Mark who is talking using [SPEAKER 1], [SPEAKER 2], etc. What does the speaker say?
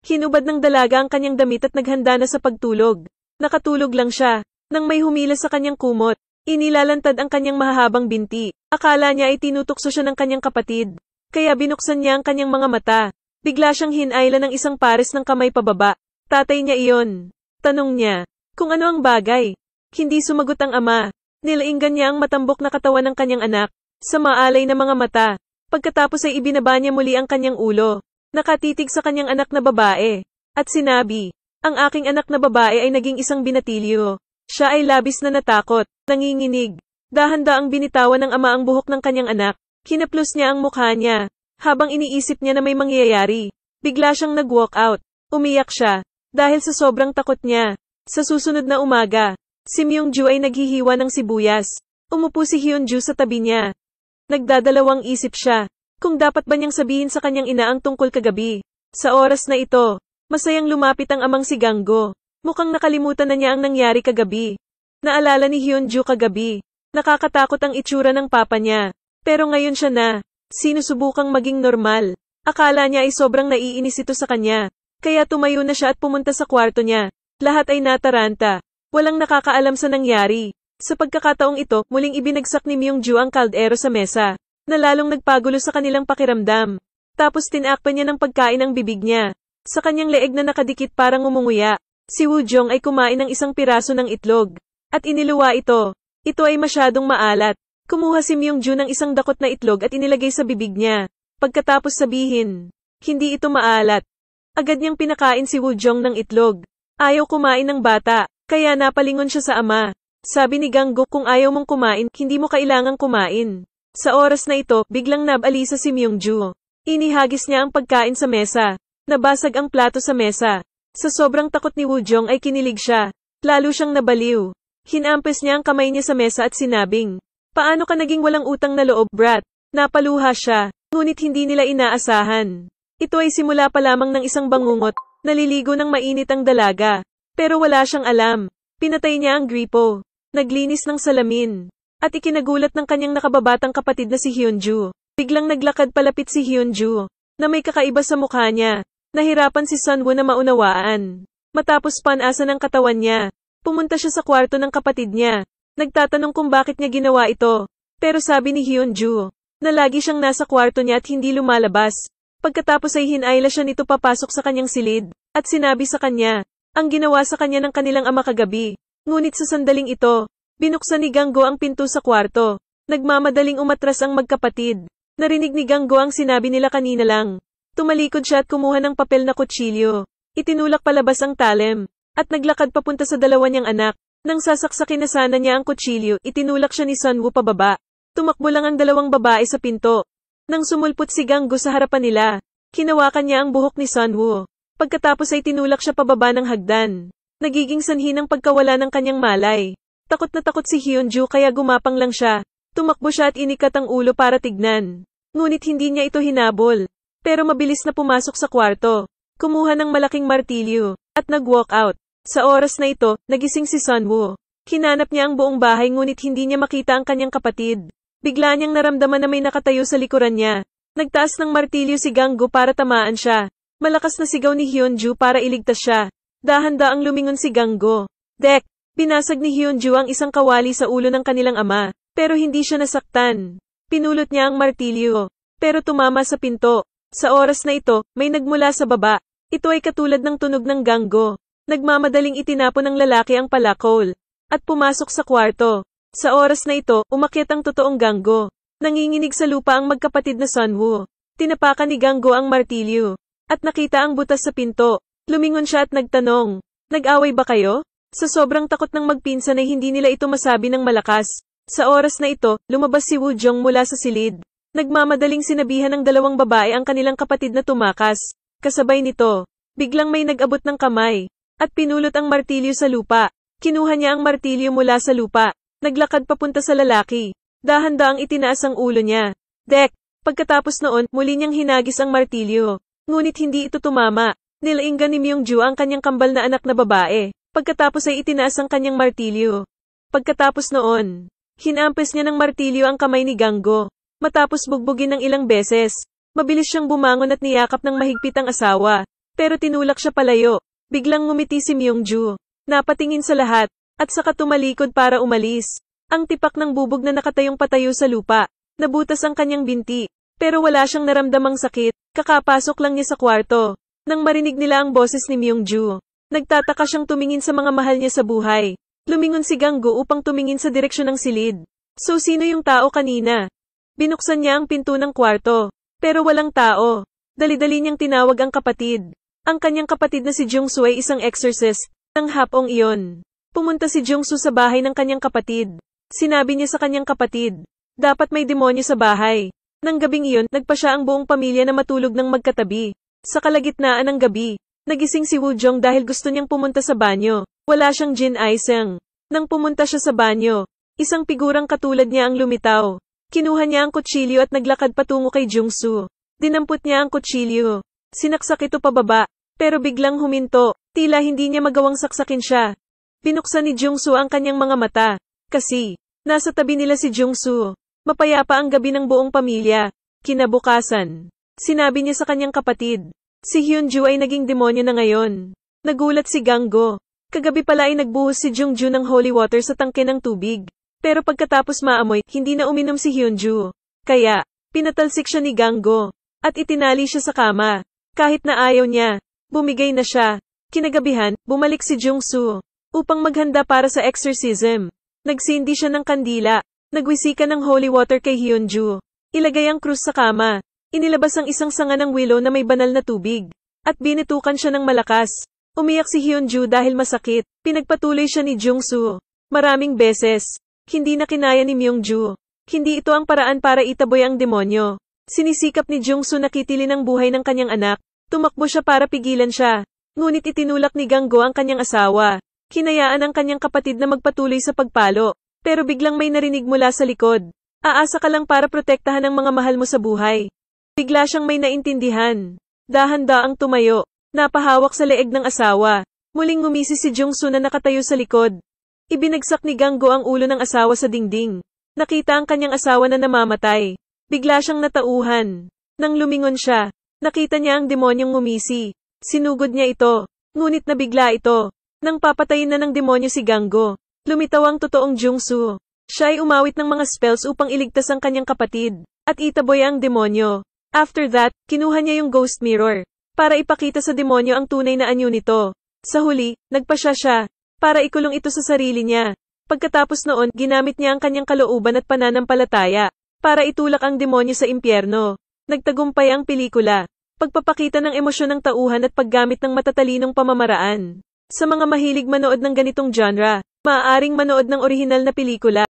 [SPEAKER 1] Hinubad ng dalaga ang kanyang damit at naghanda na sa pagtulog. Nakatulog lang siya. Nang may humila sa kanyang kumot, inilalantad ang kanyang mahahabang binti. Akala niya ay tinutokso siya ng kanyang kapatid. Kaya binuksan niya ang kanyang mga mata. Bigla siyang hinayla ng isang pares ng kamay pababa. Tatay niya iyon. Tanong niya, kung ano ang bagay. Hindi sumagot ang ama. Nilainggan niya ang matambok na katawan ng kanyang anak. Sa maalay na mga mata. Pagkatapos ay ibinaba niya muli ang kanyang ulo. Nakatitig sa kanyang anak na babae. At sinabi, ang aking anak na babae ay naging isang binatilyo. Siya ay labis na natakot, nanginginig. Dahan-daang binitawan ng ama ang buhok ng kanyang anak. Kinaplos niya ang mukha niya. Habang iniisip niya na may mangyayari, bigla siyang nag-walk out. Umiyak siya. Dahil sa sobrang takot niya. Sa susunod na umaga, si Myungju ay naghihiwa ng sibuyas. Umupo si Hyunju sa tabi niya. Nagdadalawang isip siya. Kung dapat ba niyang sabihin sa kanyang ina ang tungkol kagabi. Sa oras na ito, masayang lumapit ang amang si Ganggo. Mukhang nakalimutan na niya ang nangyari kagabi. Naalala ni Hyunju kagabi. Nakakatakot ang itsura ng papa niya. Pero ngayon siya na. Sinusubukang maging normal. Akala niya ay sobrang naiinis ito sa kanya. Kaya tumayo na siya at pumunta sa kwarto niya. Lahat ay nataranta. Walang nakakaalam sa nangyari. Sa pagkakataong ito, muling ibinagsak ni Myungju ang kaldero sa mesa. Na lalong nagpagulo sa kanilang pakiramdam. Tapos tinakpan niya ng pagkain ang bibig niya. Sa kanyang leeg na nakadikit parang umunguya. Si Woojong ay kumain ng isang piraso ng itlog. At iniluwa ito. Ito ay masyadong maalat. Kumuha si Myungju ng isang dakot na itlog at inilagay sa bibig niya. Pagkatapos sabihin, hindi ito maalat. Agad niyang pinakain si Woojong ng itlog. Ayaw kumain ng bata, kaya napalingon siya sa ama. Sabi ni Ganggo, kung ayaw mong kumain, hindi mo kailangang kumain. Sa oras na ito, biglang nabalisa si Myungju. Inihagis niya ang pagkain sa mesa. Nabasag ang plato sa mesa. Sa sobrang takot ni Woojong ay kinilig siya. Lalo siyang nabaliw. Hinampes niya ang kamay niya sa mesa at sinabing, paano ka naging walang utang na loob, brat? Napaluha siya. Ngunit hindi nila inaasahan. Ito ay simula pa lamang ng isang bangungot. Naliligo ng mainit ang dalaga. Pero wala siyang alam. Pinatay niya ang gripo. Naglinis ng salamin. At ikinagulat ng kanyang nakababatang kapatid na si Hyunju. Biglang naglakad palapit si Hyunju, na may kakaiba sa mukha niya. Nahirapan si Sunwoo na maunawaan. Matapos panasan ang katawan niya, pumunta siya sa kwarto ng kapatid niya. Nagtatanong kung bakit niya ginawa ito. Pero sabi ni Hyunju, na lagi siyang nasa kwarto niya at hindi lumalabas. Pagkatapos ay hinayla siya nito papasok sa kanyang silid, at sinabi sa kanya, ang ginawa sa kanya ng kanilang ama kagabi. Ngunit sa sandaling ito, binuksan ni Ganggo ang pinto sa kwarto. Nagmamadaling umatras ang magkapatid. Narinig ni Ganggo ang sinabi nila kanina lang. Tumalikod siya at kumuha ng papel na kutsilyo. Itinulak palabas ang talem. At naglakad papunta sa dalawa niyang anak. Nang sasaksakin na sana niya ang kutsilyo, itinulak siya ni Sunwoo pababa. Tumakbo lang ang dalawang babae sa pinto. Nang sumulpot si Ganggo sa harapan nila, kinawakan niya ang buhok ni Sunwoo. Pagkatapos ay tinulak siya pababa ng hagdan. Nagiging sanhi ng pagkawala ng kanyang malay. Takot na takot si Hyunju kaya gumapang lang siya. Tumakbo siya at inikat ang ulo para tignan. Ngunit hindi niya ito hinabol. Pero mabilis na pumasok sa kwarto. Kumuha ng malaking martilyo. At nag-walk out. Sa oras na ito, nagising si Sunwoo. Hinanap niya ang buong bahay ngunit hindi niya makita ang kanyang kapatid. Bigla niyang naramdaman na may nakatayo sa likuran niya. Nagtaas ng martilyo si Ganggo para tamaan siya. Malakas na sigaw ni Hyunju para iligtas siya. Dahan-daang lumingon si Ganggo. Dek! Binasag ni Hyunju ang isang kawali sa ulo ng kanilang ama. Pero hindi siya nasaktan. Pinulot niya ang martilyo. Pero tumama sa pinto. Sa oras na ito, may nagmula sa baba. Ito ay katulad ng tunog ng Ganggo. Nagmamadaling itinapon ng lalaki ang palakol. At pumasok sa kwarto. Sa oras na ito, umakyat ang totoong Ganggo. Nanginginig sa lupa ang magkapatid na Sunwoo. Tinapakan ni Ganggo ang martilyo. At nakita ang butas sa pinto. Lumingon siya at nagtanong, nag-away ba kayo? Sa sobrang takot ng magpinsan ay hindi nila ito masabi ng malakas. Sa oras na ito, lumabas si Woojong mula sa silid. Nagmamadaling sinabihan ng dalawang babae ang kanilang kapatid na tumakas. Kasabay nito, biglang may nag-abot ng kamay. At pinulot ang martilyo sa lupa. Kinuha niya ang martilyo mula sa lupa. Naglakad papunta sa lalaki. Dahan-daang itinaas ang ulo niya. Dek! Pagkatapos noon, muli niyang hinagis ang martilyo. Ngunit hindi ito tumama. Nilainggan ni Myungju ang kanyang kambal na anak na babae. Pagkatapos ay itinaas ang kanyang martilyo. Pagkatapos noon, hinampes niya ng martilyo ang kamay ni Ganggo. Matapos bugbugin ng ilang beses, mabilis siyang bumangon at niyakap ng mahigpit ang asawa. pero tinulak siya palayo. Biglang ngumiti si Myungju. Napatingin sa lahat, at saka tumalikod para umalis. Ang tipak ng bubog na nakatayong patayo sa lupa. Nabutas ang kanyang binti, pero wala siyang naramdamang sakit. Kakapasok lang niya sa kwarto. Nang marinig nila ang boses ni Myungju, nagtataka siyang tumingin sa mga mahal niya sa buhay. Lumingon si Ganggo upang tumingin sa direksyon ng silid. So sino yung tao kanina? Binuksan niya ang pinto ng kwarto, pero walang tao. Dali-dali niyang tinawag ang kapatid. Ang kanyang kapatid na si Jungsu ay isang exorcist ng hapong iyon. Pumunta si Jungsu sa bahay ng kanyang kapatid. Sinabi niya sa kanyang kapatid, dapat may demonyo sa bahay. Nang gabing iyon, nagpa siya ang buong pamilya na matulog ng magkatabi. Sa kalagitnaan ng gabi, nagising si Woo-jong dahil gusto niyang pumunta sa banyo. Wala siyang Jin Aiseng. Nang pumunta siya sa banyo, isang figurang katulad niya ang lumitaw. Kinuha niya ang kutsilyo at naglakad patungo kay Jungsu. Dinampot niya ang kutsilyo. Sinaksak ito pababa, pero biglang huminto. Tila hindi niya magawang saksakin siya. Binuksan ni Jungsu ang kanyang mga mata. Kasi, nasa tabi nila si Jungsu. Mapayapa ang gabi ng buong pamilya. Kinabukasan, sinabi niya sa kanyang kapatid, si Hyunju ay naging demonyo na ngayon. Nagulat si Ganggo. Kagabi pala ay nagbuhos si Jungju ng holy water sa tangke ng tubig. Pero pagkatapos maamoy, hindi na uminom si Hyunju. Kaya, pinatalsik siya ni Ganggo. At itinali siya sa kama. Kahit na ayaw niya, bumigay na siya. Kinagabihan, bumalik si Jungsu upang maghanda para sa exorcism. Nagsindi siya ng kandila. Nagwisika ng holy water kay Hyunju. Ilagay ang krus sa kama. Inilabas ang isang sanga ng willow na may banal na tubig. At binitukan siya ng malakas. Umiyak si Hyunju dahil masakit. Pinagpatuloy siya ni Jungsu maraming beses. Hindi na kinaya ni Myungju. Hindi ito ang paraan para itaboy ang demonyo. Sinisikap ni Jungsu na kitilin ang buhay ng kanyang anak. Tumakbo siya para pigilan siya. Ngunit itinulak ni Ganggo ang kanyang asawa. Hinayaan ang kanyang kapatid na magpatuloy sa pagpalo. Pero biglang may narinig mula sa likod. Aasa ka lang para protektahan ang mga mahal mo sa buhay. Bigla siyang may naintindihan. Dahan-daang tumayo. Napahawak sa leeg ng asawa. Muling ngumisi si Jungsu na nakatayo sa likod. Ibinagsak ni Ganggo ang ulo ng asawa sa dingding. Nakita ang kanyang asawa na namamatay. Bigla siyang natauhan. Nang lumingon siya, nakita niya ang demonyong ngumisi. Sinugod niya ito. Ngunit nabigla ito. Nang papatayin na ng demonyo si Ganggo, lumitaw ang totoong Jungsu. Siya ay umawit ng mga spells upang iligtas ang kanyang kapatid, at itaboy ang demonyo. After that, kinuha niya yung ghost mirror, para ipakita sa demonyo ang tunay na anyo nito. Sa huli, nagpasya siya, para ikulong ito sa sarili niya. Pagkatapos noon, ginamit niya ang kanyang kalooban at pananampalataya, para itulak ang demonyo sa impyerno. Nagtagumpay ang pelikula. Pagpapakita ng emosyon ng tauhan at paggamit ng matatalinong pamamaraan. Sa mga mahilig manood ng ganitong genre, maaaring manood ng orihinal na pelikula.